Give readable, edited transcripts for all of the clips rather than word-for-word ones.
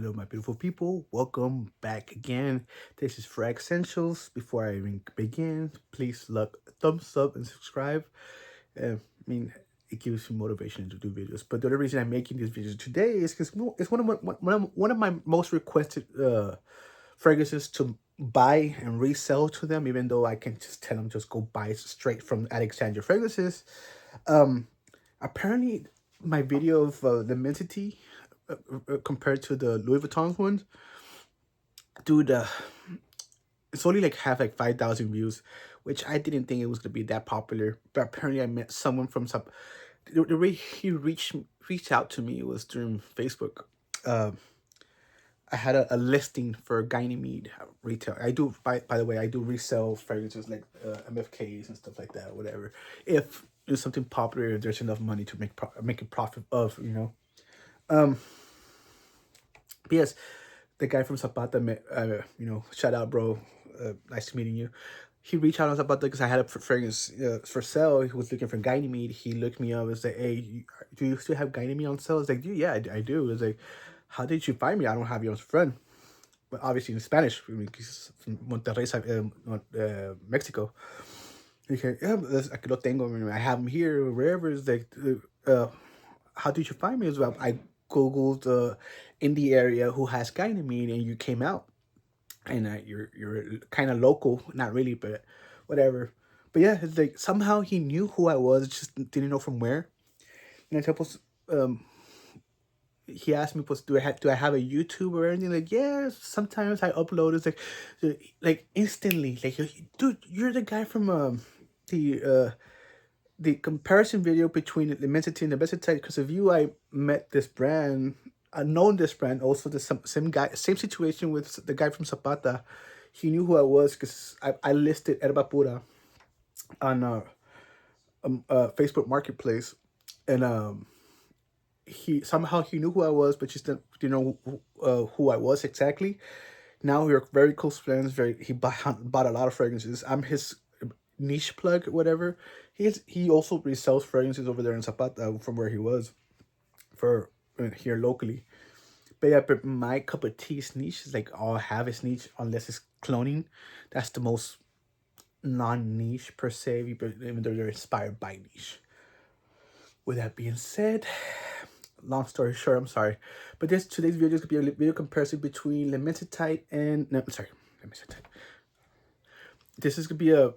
Hello, my beautiful people. Welcome back again. This is Frag Essentials. Before I even begin, please look thumbs up and subscribe. It gives me motivation to do videos. But the other reason I'm making these videos today is because it's one of my most requested fragrances to buy and resell to them. Even though I can just tell them just go buy it straight from Alexandria fragrances. Um, Apparently, my video of the Mentity compared to the Louis Vuitton ones, dude, it's only like have like 5,000 views, which I didn't think it was gonna be that popular. But apparently, I met someone from some. The way he reached out to me was through Facebook. Uh, I had a listing for Ganymede retail. I do by the way, I do resell fragrances like MFKs and stuff like that, whatever. If there's something popular, if there's enough money to make a profit of, you know. Um, but yes, the guy from Zapata, shout out, bro. Nice meeting you. He reached out on Zapata because I had a fragrance for sale. He was looking for Ganymede. He looked me up and said, "Hey, do you still have Ganymede on sale?" I was like, "Dude, yeah, I do." I was like, "How did you find me? I don't have you as a friend." But obviously in Spanish, I mean, he's from Monterrey, Mexico. He said, "Yeah, aquí lo tengo. I have him here, wherever." It's like, how did you find me? As well, I googled in the area who has Ganymede, and you came out, and you're kind of local, not really, but whatever. But yeah, it's like somehow he knew who I was, just didn't know from where. And I suppose he asked me, "Was do I have a YouTube or anything?" Like, yeah, sometimes I upload. It's like instantly, like, dude, you're the guy from the uh the comparison video between the Immensity and the Besotite. Because of you, I met this brand. I known this brand. Also, the same guy, same situation with the guy from Zapata. He knew who I was because I listed Erba Pura on Facebook Marketplace, and he knew who I was, but just didn't know who I was exactly. Now we're very close friends. He bought a lot of fragrances. I'm his niche plug, whatever. He also resells fragrances over there in Zapata from where he was for here locally. But yeah, but my cup of tea is niche. Is like all I have is niche unless it's cloning. That's the most non-niche per se, but even though they're inspired by niche. With that being said, long story short, I'm sorry, but today's video is gonna be a video comparison between Lementite and no, I'm sorry, Lementite. This is gonna be a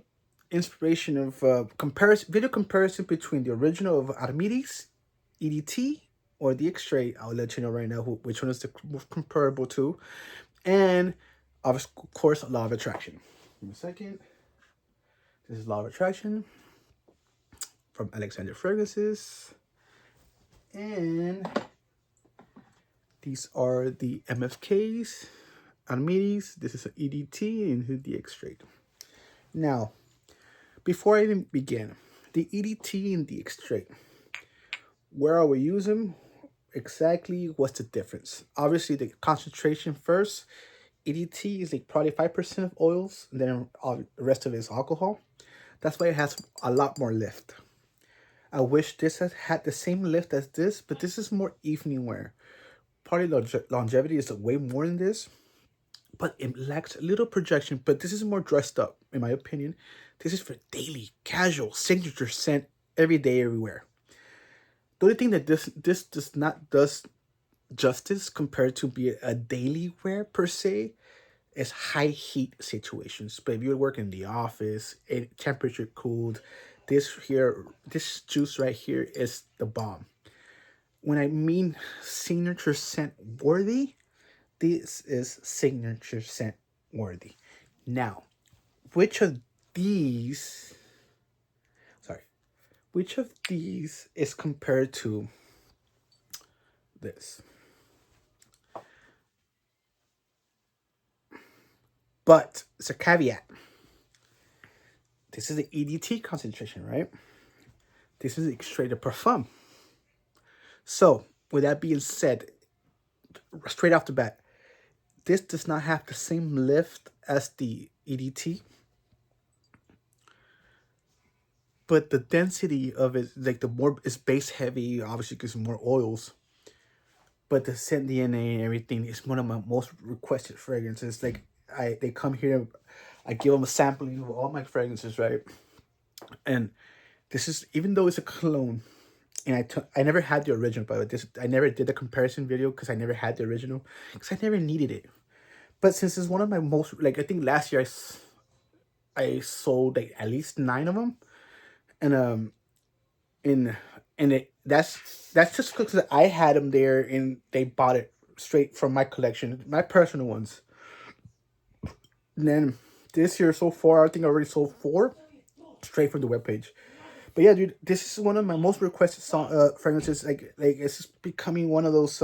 inspiration of comparison video comparison between the original of Amyris, EDT, or the X-ray. I'll let you know right now which one is the most comparable to, and of course, law of attraction. Give me a second. This is law of attraction from Alexandria Fragrances, and these are the MFKs, Amyris. This is an EDT and the X-ray. Now, before I even begin, the EDT and the X-ray, where are we using? Exactly what's the difference? Obviously, the concentration first. EDT is like probably 5% of oils, and then the rest of it is alcohol. That's why it has a lot more lift. I wish this had the same lift as this, but this is more evening wear. Probably longevity is way more than this, but it lacks a little projection. But this is more dressed up, in my opinion. This is for daily, casual, signature scent, every day, everywhere. The only thing that this does not does justice compared to be a daily wear per se is high heat situations. But if you're working in the office, temperature cooled, this juice right here is the bomb. When I mean signature scent worthy, this is signature scent worthy. Now, which of these, sorry, which of these is compared to this? But it's a caveat. This is the EDT concentration, right? This is extrait de parfum. So, with that being said, straight off the bat, this does not have the same lift as the EDT, but the density of it, like the more, is base heavy, obviously because more oils. but the scent DNA and everything is one of my most requested fragrances. Like they come here, I give them a sampling of all my fragrances, right? And this is, even though it's a clone, and I never had the original, but this I never did the comparison video because I never had the original because I never needed it. But since it's one of my most, like, I think last year I sold like at least 9 of them, and in and it that's just because I had them there and they bought it straight from my collection, my personal ones. And then this year so far, I think I already sold 4 straight from the webpage. But yeah, dude, this is one of my most requested fragrances. Like it's just becoming one of those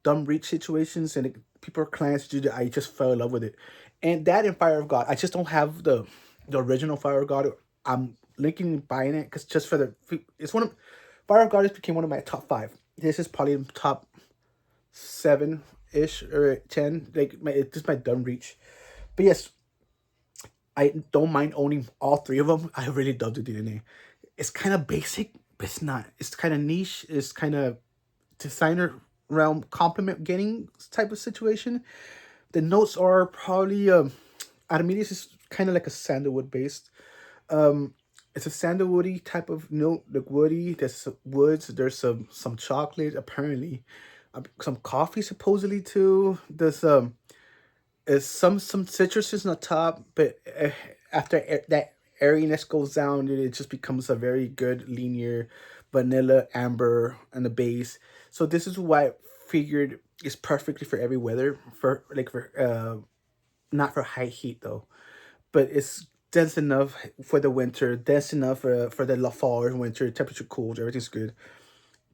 dumb reach situations, and people are clients. Dude, I just fell in love with it, and that and Fire of God. I just don't have the original Fire of God. I'm linking and buying it because just for it's one of Fire of God has became one of my top 5. This is probably the top 7 ish or 10. Like it's just my dumb reach. But yes, I don't mind owning all 3 of them. I really love the DNA. It's kind of basic, but it's not. It's kind of niche. It's kind of designer realm compliment getting type of situation. The notes are probably Amyris is kind of like a sandalwood based. It's a sandalwoody type of note, like woody. There's some woods. There's some chocolate apparently, some coffee supposedly too. There's is some citruses on the top, but after that airiness goes down, it just becomes a very good linear vanilla amber on the base. So this is why I figured it's perfectly for every weather, for like for not for high heat though, but it's dense enough for the winter, dense enough for the fall or winter, temperature cool, everything's good.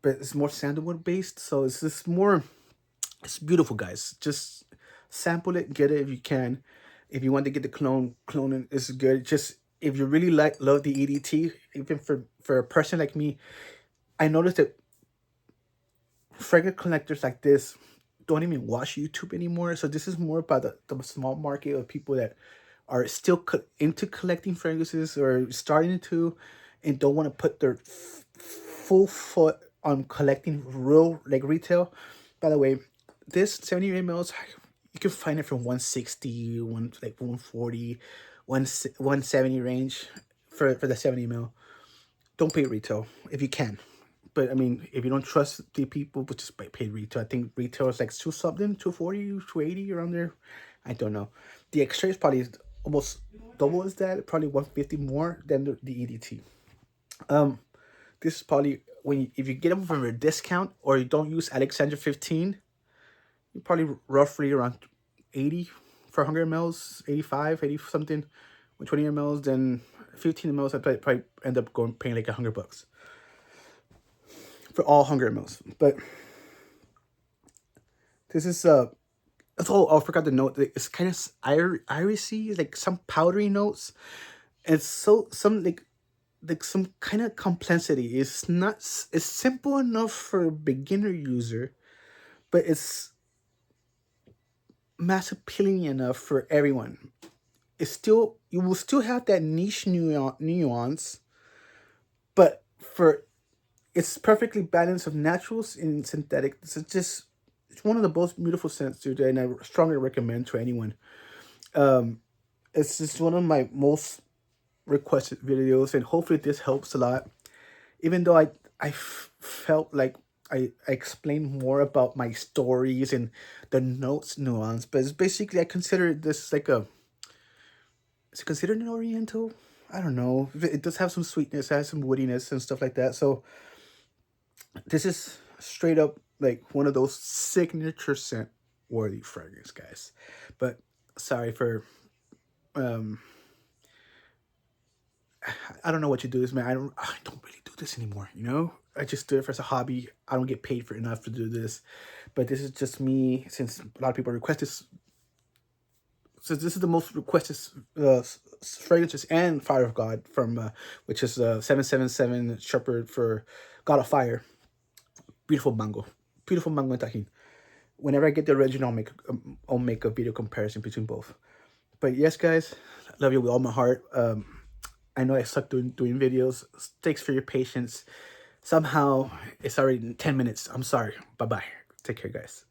But it's more sandalwood based, so it's just more, it's beautiful, guys. Just sample it, get it if you can. If you want to get the cloning is good. Just if you really love the EDT, even for a person like me, I noticed that fragrance collectors like this don't even watch YouTube anymore. So this is more about the small market of people that are still into collecting fragrances or starting to, and don't want to put their full foot on collecting real like retail. By the way, this 70 mLs, you can find it from 160, like 140, 170 range for the 70 ml. Don't pay retail if you can. But I mean, if you don't trust the people, but just pay retail. I think retail is like 2 something, 240, 280 around there. I don't know. The extra is probably almost double as that, probably 150 more than the EDT. This is probably if you get them from a discount or you don't use Alexandria 15, you probably roughly around 80 for 100 mls, 85, 80 something with 20 mls. Then 15 mls, I probably end up paying like $100 for all 100 mls. But this is oh, I forgot the note. It's kind of irisy, like some powdery notes. It's so some like some kind of complexity. It's not. It's simple enough for a beginner user, but it's mass appealing enough for everyone. It's still, you will still have that niche nuance, but for it's perfectly balanced of naturals and synthetic. It's one of the most beautiful scents, dude, and I strongly recommend to anyone. It's just one of my most requested videos, and hopefully this helps a lot. Even though I felt like I explained more about my stories and the notes nuance, but it's basically I consider this like is it considered an Oriental? I don't know. It does have some sweetness, it has some woodiness and stuff like that. So this is straight up like one of those signature scent worthy fragrance, guys. But sorry for um I don't know what you do this, man. I don't really do this anymore, you know? I just do it as a hobby. I don't get paid for enough to do this. But this is just me, since a lot of people request this. So this is the most requested fragrances and Fire of God from which is 777 Shepherd for God of Fire. Beautiful mango. Beautiful mango and tahini. Whenever I get the original, I'll make a video comparison between both. But yes, guys, love you with all my heart. I know I suck doing videos. Thanks for your patience. Somehow, it's already 10 minutes. I'm sorry. Bye-bye. Take care, guys.